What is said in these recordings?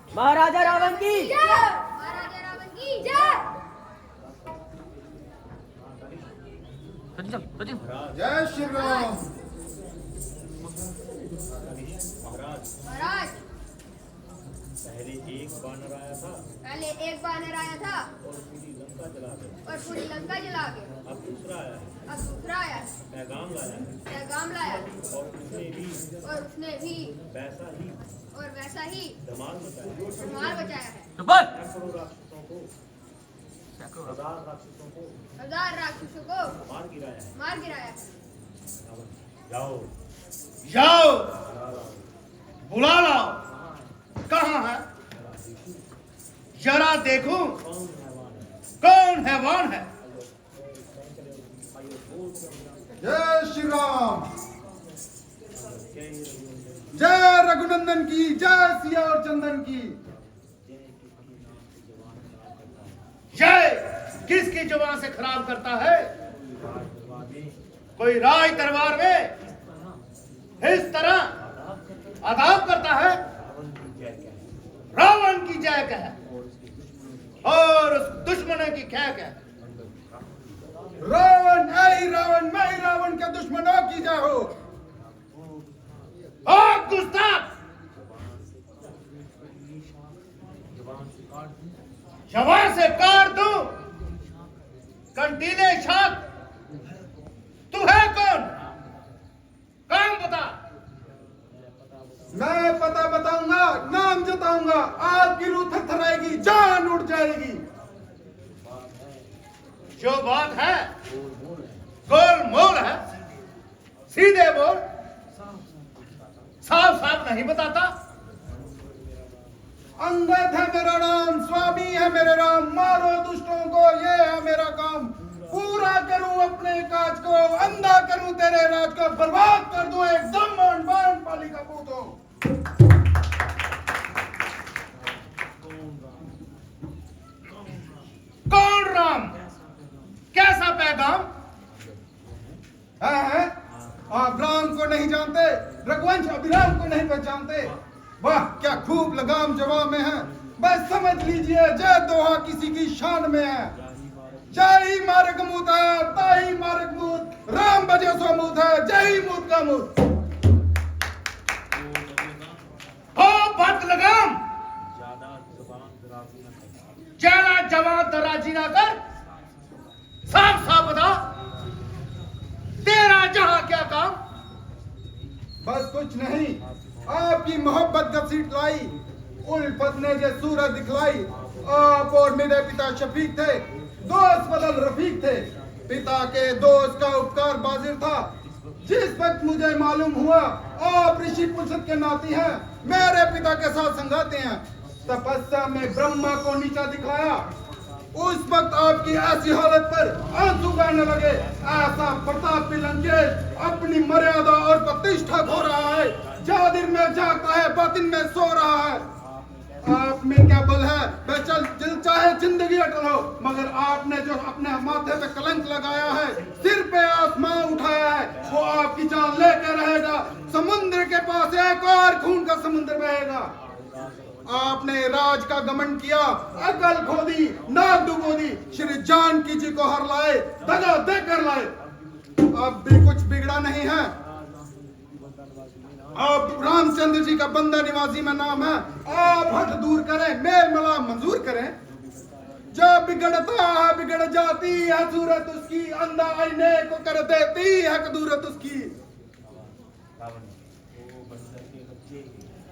महाराजा रावण की जय। महाराजा रावण की जय। जय श्री राम। महाराज पहले एक बानर आया था और पूरी लंका जला गया। अब दूसरा आया है, पैगाम लाया है और उसने भी वैसा ही धमाल बचाया है। हजार राक्षसों को मार गिराया है। है। जाओ जाओ बुला लाओ। कहाँ है? जरा देखूं कौन हैवान है। जय श्री राम। जय रघुनंदन की, जय सिया और चंदन की जय। किसकी जुबान से खराब करता है? कोई राज दरबार में इस तरह अदाब करता है। रावण की जय कह और उस दुश्मन की ख्या कह। रावण ऐ रावण, मैं रावण के दुश्मनों की जय हो। ओ गुस्ताख, जबान से काट दूं कंटीले शाख। तू है कौन? काम बता। मैं पता बताऊंगा, नाम जताऊंगा, आपकी रूह थरथराएगी, जान उड़ जाएगी। जो बात है गोलमोल है, सीधे बोल। साफ साफ नहीं बताता। अंगद है मेरा नाम, स्वामी है मेरे राम। मारो दुष्टों को, ये है मेरा काम। पूरा करूं अपने काज को, अंधा करूं तेरे राज को। बर्बाद कर दूं एकदम बाण पाली का पूतों। कौन राम? कैसा पैगाम है? आप राम को नहीं जानते, रघुवंश अभिराम को नहीं पहचानते। वाह क्या खूब लगाम जवाब में है। बस समझ लीजिए जय दोहा किसी की शान में है। जय ही मार्ग मूत है, ताही मार्ग मूत। राम बजे सो मूत है, जय ही मूत का मूत। हो भक्त लगाम, ज्यादा जवान दराजी ना कर। साफ साफ बता, तेरा जहां क्या काम? बस कुछ नहीं, आपकी मोहब्बत घसीट लाई। उल्फत ने जो सूरत दिखलाई। आप और मेरे पिता शफीक थे, दोस्त बदल रफीक थे। पिता के दोस्त का उपकार बाजिर था। जिस वक्त मुझे मालूम हुआ आप ऋषि पुरुषों के नाती हैं, मेरे पिता के साथ संगाते हैं, तपस्या में ब्रह्मा को नीचा दिखाया। उस वक्त आपकी ऐसी हालत पर आंसू बहने लगे। ऐसा प्रतापी लंकेश अपनी मर्यादा और प्रतिष्ठा खो रहा है। जाहिर में जागता है, बातिन में सो रहा है। आप में क्या बल है? चल दिल चाहे जिंदगी अटल हो, मगर आपने जो अपने माथे पे कलंक लगाया है, सिर पे आसमां उठाया है, वो आपकी जान लेके रहेगा। समुद्र के पास एक और खून का समुद्र बहेगा। आपने राज का घमंड किया, अकल खो दी, नाक डुबो दी, श्री जानकी जी को हर लाए, दगा देकर लाए। अब भी कुछ बिगड़ा नहीं है। आप रामचंद्र जी का बंदा निवासी में नाम है। आप हट दूर करें, मेल मिलाप मंजूर करें। जब बिगड़ता है बिगड़ जाती है सूरत उसकी। अंधा आईने को कर देती है कदूरत उसकी।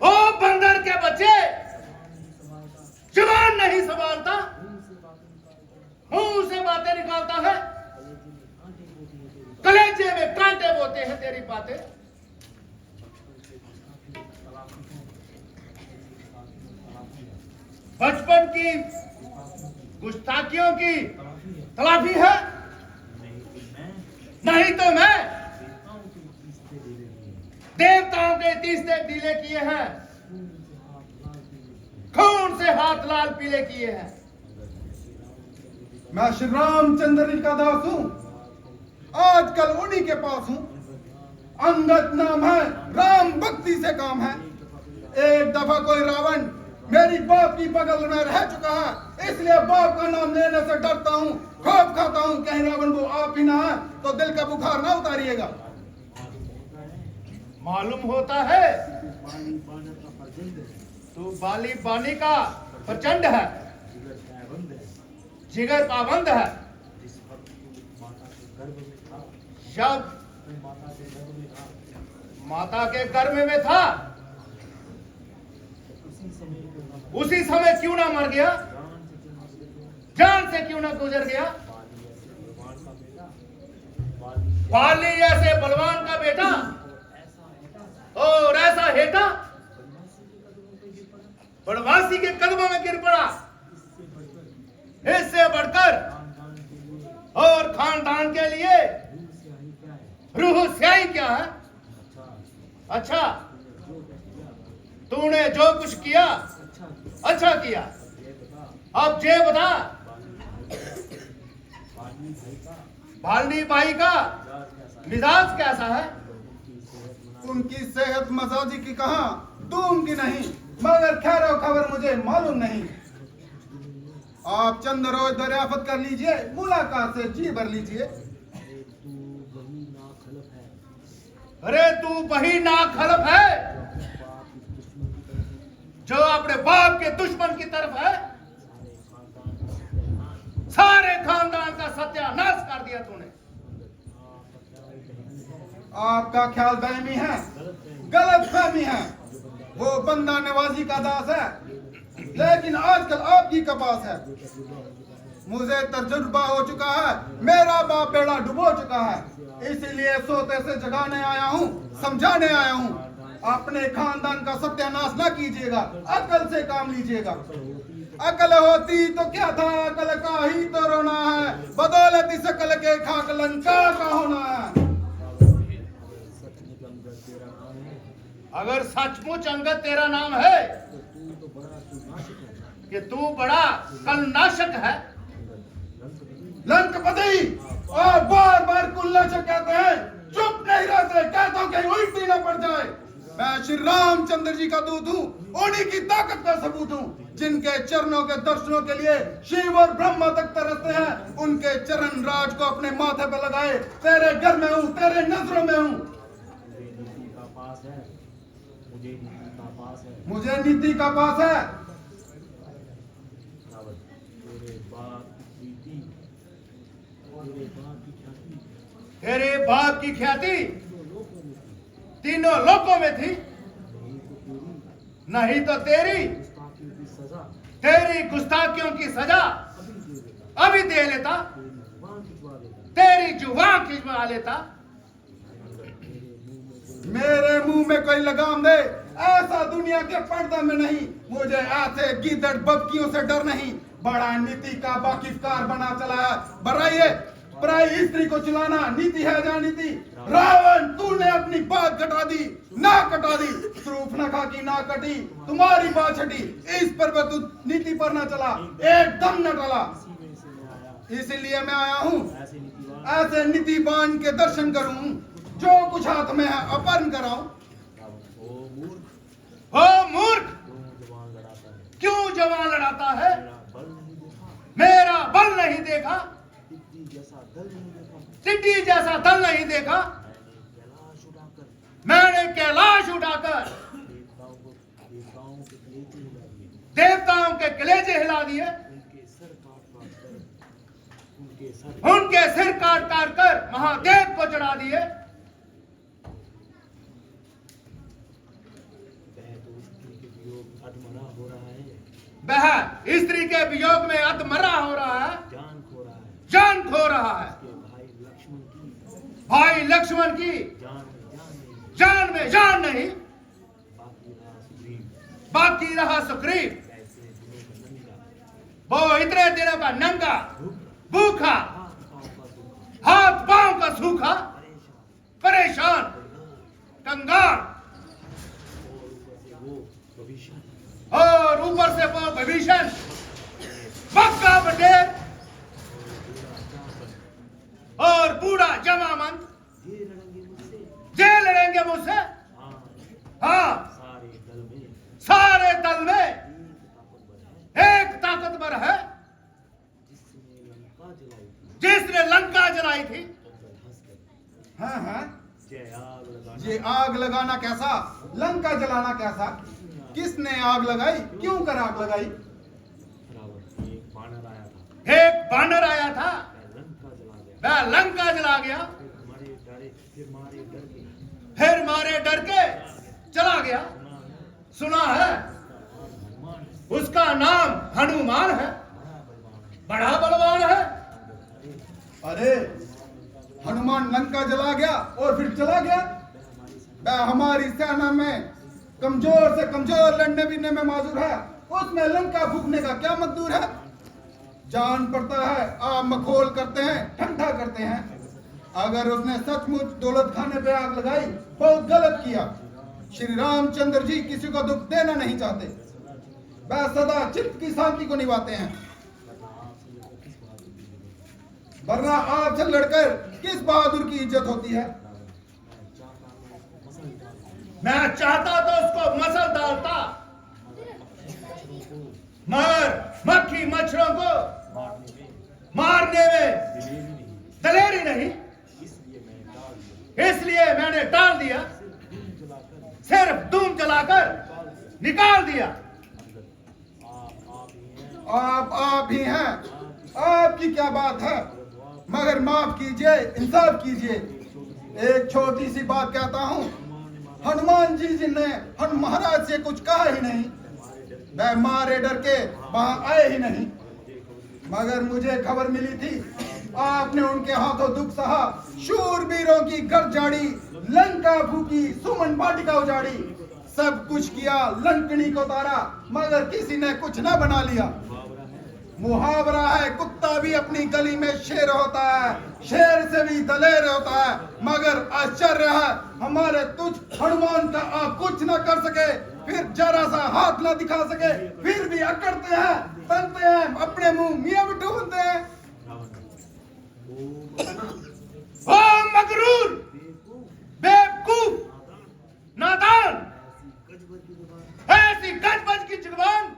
ओ बंदर के बच्चे, जवान नहीं संभालता, मुंह से बातें निकालता है, कलेजे में कांटे बोते हैं तेरी बातें। बचपन की गुस्ताखियों की तलाफी है। नहीं तो मैं देवताओं के तीसरे डीले किए हैं, खून से हाथ लाल पीले किए हैं। मैं श्री रामचंद्र जी का दास हूं, आजकल उन्हीं के पास हूं। अंगद नाम है, राम भक्ति से काम है। एक दफा कोई रावण मेरी बाप की बगल में रह चुका है, इसलिए बाप का नाम लेने से डरता हूँ, खौफ खाता हूँ कहीं रावण वो आप ही ना है तो दिल का बुखार ना उतारिएगा। मालूम होता है तू बाली बानी का प्रचंड है, जिगर पाबंद है। जब माता के गर्भ में था उसी समय क्यों ना मर गया, जान से क्यों ना गुजर गया। बाली ऐसे बलवान का बेटा और ऐसा हेटा बनवासी के कदमों में गिर पड़ा। इससे बढ़कर और खानदान के लिए रूह स्याही क्या है। अच्छा, तूने जो कुछ किया अच्छा किया। अब जे बता, बालनी भाई का मिजाज कैसा है। उनकी सेहत मजाजी की कहां दूम की नहीं, मगर खैर खबर मुझे मालूम नहीं। आप चंद रोज दरियाफत कर लीजिए, मुलाकात से जी भर लीजिए। अरे तू वही ना खलफ है जो अपने बाप के दुश्मन की तरफ है। सारे खानदान का सत्यानाश कर दिया तूने। आपका ख्याल बहमी है, गलत फहमी है। वो बंदा नवाजी का दास है, लेकिन आजकल आपकी कपास है। मुझे तजुर्बा हो चुका है, मेरा बाप बेड़ा डुबो चुका है, इसीलिए सोते से जगाने आया हूँ, समझाने आया हूँ। अपने खानदान का सत्यानाश ना कीजिएगा, अकल से काम लीजिएगा। अकल होती तो क्या था, अकल का ही तो रोना है, बदौलत इस अकल के खाक लंका का होना है। अगर सचमुच अंगद तेरा नाम है कि तू बड़ा कल नाशक है। लंकपति और बार बार कुल्लाचा कहते हैं, चुप नहीं रहते, कहता हूं कहीं उल्टी न पड़ जाए। मैं श्री रामचंद्र जी का दूत हूँ, उन्हीं की ताकत का सबूत हूँ, जिनके चरणों के दर्शनों के लिए शिव और ब्रह्मा तक तरसते हैं। उनके चरण राज को अपने माथे पे लगाए तेरे घर में हूँ, तेरे नजरों में हूँ। मुझे नीति का पास है। तेरे बाप की ख्याति तीनों लोकों में थी, नहीं तो तेरी गुस्ताखियों की सजा अभी दे लेता, तेरी जुबान खिंचवा लेता। मेरे मुंह में कोई लगाम दे, ऐसा दुनिया के पर्दा में नहीं। मुझे ऐसे गीदड़ बबकियों से डर नहीं। बड़ा नीति का बाकिफकार बना चला है। बढ़ाइए, पराई स्त्री को चिल्लाना नीति है या नीति। रावण, तूने अपनी बात कटा दी, ना कटा दी। सूर्पनखा की ना कटी, तुम्हारी बात छटी। इस पर तू नीति पर ना चला, एकदम न टला। इसीलिए मैं आया हूँ, ऐसे नीतिवान के दर्शन करूं, जो कुछ हाथ में है अपहरण कराऊं। ओ मूर्ख, क्यों जवान लड़ाता है। मेरा बल नहीं देखा, टिड्डी जैसा दल नहीं देखा। मैंने कैलाश उठाकर देवताओं के कलेजे हिला दिए, उनके सिर काट काट कर महादेव को चढ़ा दिए। वह स्त्री के वियोग में अधमरा हो रहा है, जान खो रहा है। भाई लक्ष्मण की जान में जान नहीं, बाकी रहा सुग्रीव। वो इतने दिनों का नंगा भूखा, हाथ पांव का सूखा, परेशान, कंगाल, और ऊपर से वो विभीषण बक्का बटेर और बूढ़ा जमामंद। जे लड़ेंगे मुझसे। हाँ, सारे दल में लगाई थी? हाँ हाँ, ये आग लगाना कैसा, लंका जलाना कैसा, किसने आग लगाई, क्यों कर आग लगाई? एक बानर आया था, वह लंका जला गया, फिर मारे डर के चला गया। सुना है उसका नाम हनुमान है, बड़ा बलवान है। अरे हनुमान लंका जला गया और फिर चला गया। वह हमारी सेना में कमजोर से कमजोर लड़ने बीनने में माजूर है, उसमें लंका फूकने का क्या मकदूर है? जान पड़ता है आप मखौल करते हैं, ठंडा करते हैं। अगर उसने सचमुच दौलत खाने पे आग लगाई, बहुत गलत किया। श्री रामचंद्र जी किसी को दुख देना नहीं चाहते, वह सदा चित्त की शांति को निभाते हैं। वरना आपसे लड़कर किस बहादुर की इज्जत होती है? मैं चाहता तो उसको मसल डालता, मगर मक्खी मच्छरों को मारने में दलेरी नहीं, इसलिए मैंने टाल दिया, सिर्फ धूम जलाकर निकाल दिया। आप ही हैं, आपकी क्या बात है? मगर माफ कीजिए, इंसाफ कीजिए। एक छोटी सी बात कहता हूँ, हनुमान जी ने हम महाराज से कुछ कहा ही नहीं, वह मारे डर के वहां आए ही नहीं। मगर मुझे खबर मिली थी आपने उनके हाथों दुख सहा, शूरवीरों की गर्द जाड़ी, लंका फूकी, सुमन वाटिका उजाड़ी, सब कुछ किया, लंकनी को तारा, मगर किसी ने कुछ ना बना लिया। मुहावरा है, कुत्ता भी अपनी गली में शेर होता है, शेर से भी दलेर होता है। मगर आश्चर्य है हमारे तुझ हनुमान का आप कुछ ना कर सके, फिर जरा सा हाथ ना दिखा सके, फिर भी अकड़ते हैं, तनते हैं, अपने मुंह मियां बिट्टू बनते हैं। ओ मगरूर, बेवकूफ, नादान, ऐसी गजबज की जुबान,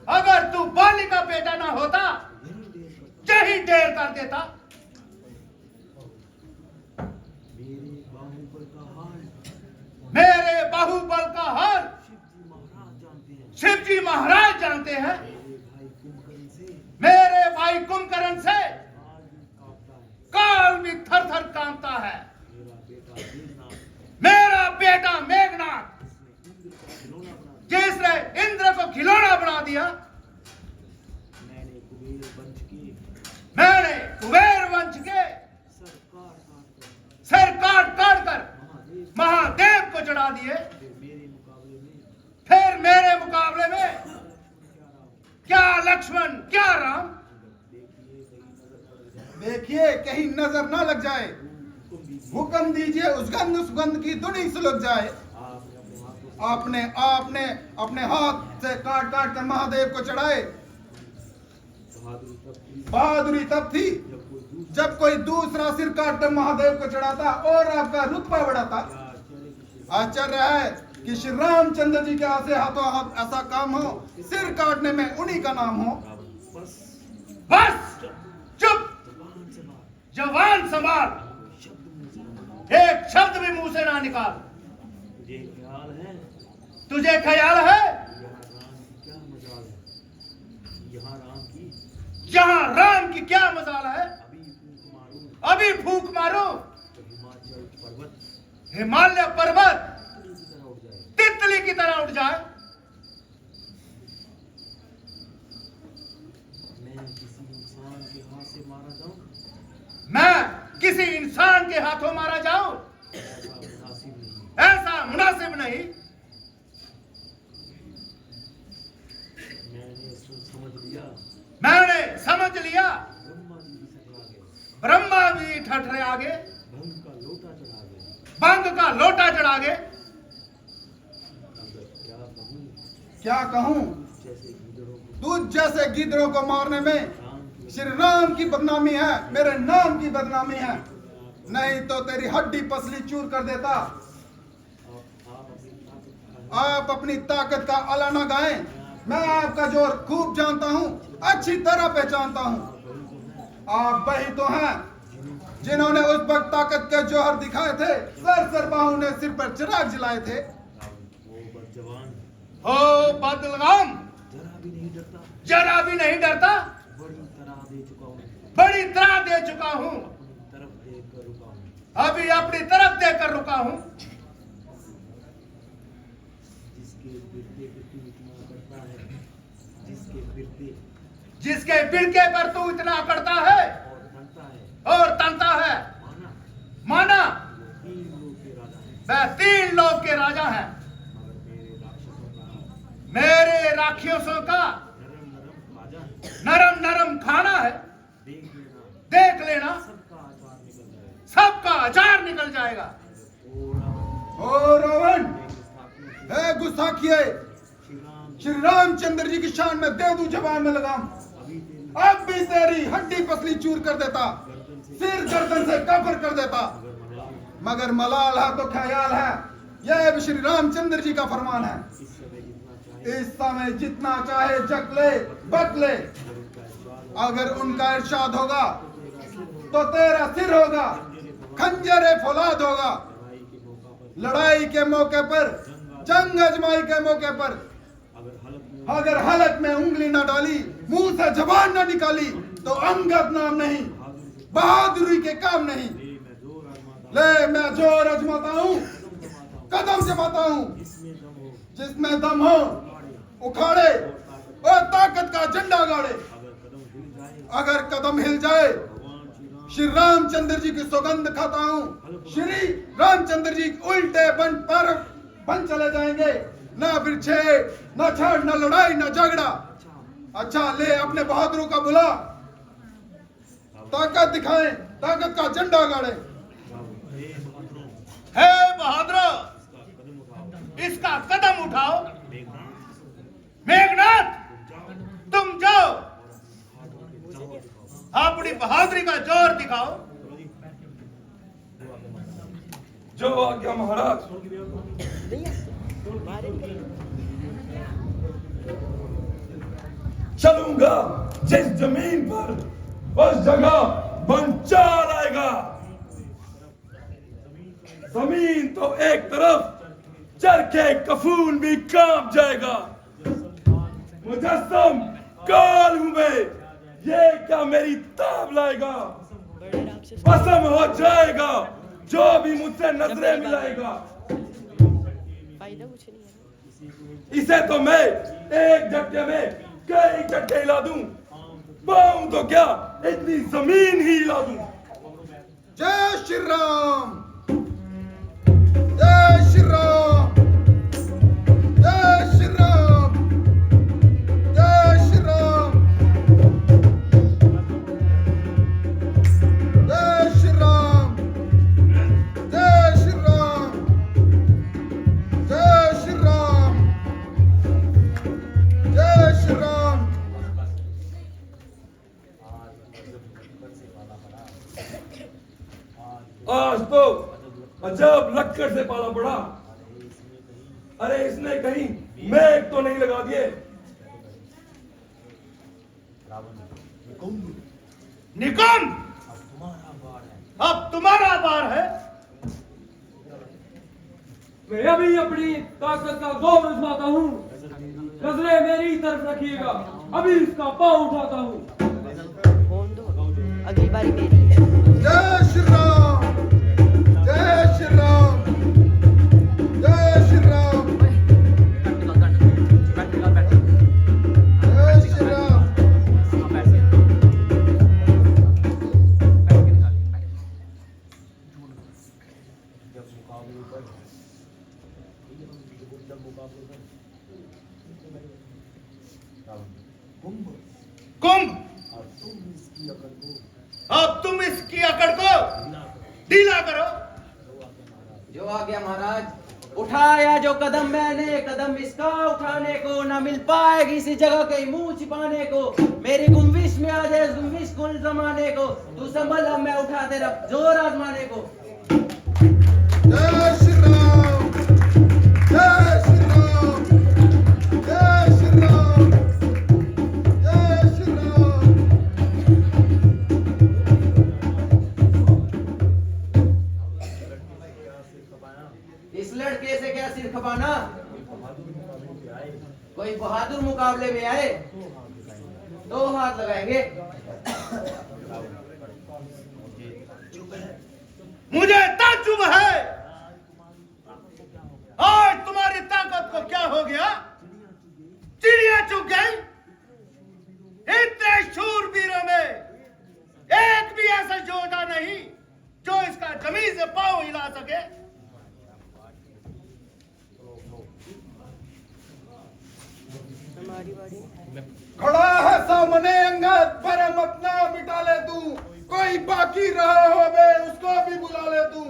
अगर तू बाली का बेटा ना होता, यही ढेर कर देता। मेरे बाहुबल का हाल शिवजी महाराज जानते हैं। मेरे भाई कुंभकर्ण से काल भी थर थर कांपता है। मेरा बेटा मेघनाथ, जिसने इंद्र को खिलौना बना दिया, मैंने कुबेर वंश के सर काट काट कर महादेव को चढ़ा दिए। फिर मेरे मुकाबले में क्या लक्ष्मण, क्या राम। देखिए कहीं नजर ना लग जाए, हुक्म दीजिए उस गंध सुगंध की धुनी सुलग जाए। आपने आपने अपने हाथ से काट काट कर महादेव को चढ़ाए। बहादुरी तब थी जब कोई दूसरा सिर काट कर महादेव को चढ़ाता और आपका रुतबा बढ़ाता। आश्चर्य है कि श्री रामचंद्र जी के ऐसे हाथों हाथ ऐसा काम हो, सिर काटने में उन्हीं का नाम हो। बस चुप, जवान संभाल, एक शब्द भी मुंह से ना निकाल। तुझे ख्याल है यहाँ राम की क्या मजाल है? अभी फूंक मारो, हिमालय पर्वत तितली की तरह उठ जाए। मैं किसी इंसान के हाथों मारा जाऊं, ऐसा मुनासिब नहीं। मैंने समझ लिया, ब्रह्मा भी ठठरे आगे, भंग का लोटा चढ़ा गए। क्या कहूं, तू जैसे गिदड़ों को मारने में श्री राम की बदनामी है, मेरे नाम की बदनामी है। नहीं तो तेरी हड्डी पसली चूर कर देता। आप अपनी ताकत का अला न गाएं, मैं आपका जोर खूब जानता हूं, अच्छी तरह पहचानता हूं। आप वही तो हैं जिन्होंने उस वक्त ताकत के जौहर दिखाए थे, सर बाहू ने सिर पर चिराग जलाए थे। हो बदलगाम, जरा भी नहीं डरता, बड़ी तरह दे चुका हूं, अभी अपनी तरफ देकर रुका हूं। जिसके बिड़के पर तू इतना अकड़ता है और तनता है, माना वह 3 लोक के राजा है। मेरे राक्षसों का नरम नरम खाना है, देख लेना सबका अचार निकल जाएगा। ओ रावण, है गुस्ताखिए, श्री रामचंद्र जी की शान में दे दूं जबान में लगाम, अब भी तेरी हड्डी पसली चूर कर देता, सिर गर्दन से कबर कर देता। मगर मलाल है तो ख्याल है, यह भी श्री रामचंद्र जी का फरमान है। इस समय जितना चाहे जक ले बक ले, अगर उनका इरशाद होगा तो तेरा सिर होगा, खंजरे फौलाद होगा। लड़ाई के मौके पर, जंग अजमाई के मौके पर अगर हलक में उंगली न डाली, मुंह से जबान न निकाली, तो अंगद नाम नहीं, बहादुरी के काम नहीं। ले मैं जोर अजमाता हूँ, कदम जमाता हूँ, जिसमें दम हो उखाड़े और ताकत का झंडा गाड़े। अगर कदम हिल जाए, श्री रामचंद्र जी की सौगंध खाता हूँ, श्री रामचंद्र जी उल्टे बन चले जाएंगे। ना फिर न छाड़, न लड़ाई, न झगड़ा। अच्छा ले अपने बहादुरों का बुला, ताकत दिखाएं, ताकत का झंडा गाड़े। हे बहादुरों, इसका कदम उठाओ। मेघनाथ, तुम जाओ, अपनी बहादुरी का जोर दिखाओ। जो आज्ञा महाराज। चलूंगा जिस जमीन पर, उस जगह भंचाल आएगा। जमीन तो एक तरफ, चरखे कफून भी कांप जाएगा। मुजस्सम काल हूं मैं, ये क्या मेरी ताब लाएगा। कसम हो जाएगा जो भी मुझसे नजरें मिलाएगा। इसे तो मैं एक झटके में कई झटके हिला दूं, पाऊं तो क्या इतनी जमीन ही हिला दूं। जय श्री राम, जय श्री राम, जय श्री राम, जय श्री राम, जय श्री राम, जय श्री राम, जय श्री राम, जय श्री राम। आज तो अजब लक्कड़ से पाला पड़ा। अरे इसने कहीं मेघ तो नहीं लगा दिए। निकुंभ, अब तुम्हारा बार है। मैं अभी अपनी ताकत का गौर आजमाता हूँ। नजरें मेरी तरफ रखिएगा, अभी इसका पांव उठाता हूँ। अगली बारी मेरी है। जय श्री राम, जय श्री राम, जय श्री राम, जय श्री राम। कुंभ, अब तुम इसकी अकड़ को ढीला करो। जो आ गया महाराज। उठाया जो कदम मैंने, कदम इसका उठाने को न मिल पाएगी इसी जगह के मुंह छिपाने को। मेरी गुम्बिश में आ जाए गुम्बिश कुल जमाने को, तू संभल अब मैं उठा तेरा जोर आजमाने को। जय श्री राम, जय श्री राम, जय श्री राम, जय श्री राम, कोई बहादुर मुकाबले में आए 2 हाथ लगाएंगे। मुझे ताज्जुब है, आज तुम्हारी ताकत को क्या हो गया? चिड़िया चुग गई। इतने शूरवीरों में एक भी ऐसा योद्धा नहीं जो इसका जमीन से पांव हिला सके। खड़ा है सामने अंगद, परम अपना मिटा ले तू। कोई बाकी रहा हो बे उसको भी बुला ले तू।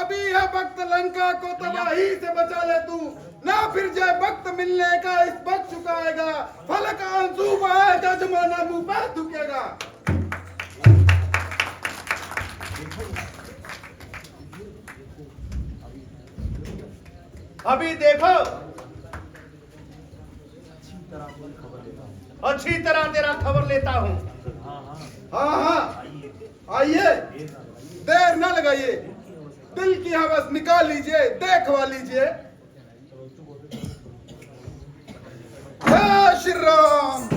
अभी है वक्त लंका को तबाही से बचा ले तू। ना फिर जय वक्त मिलने का इस वक्त चुकाएगा। फलक आंसू बहाएगा जमाना मुंह पर थूकेगा। अभी देखो, अच्छी तरह तेरा खबर लेता हूं। हाँ हाँ आइए, देर न लगाइए। दिल की हवस निकाल लीजिए, देखवा लीजिए। जय श्री राम।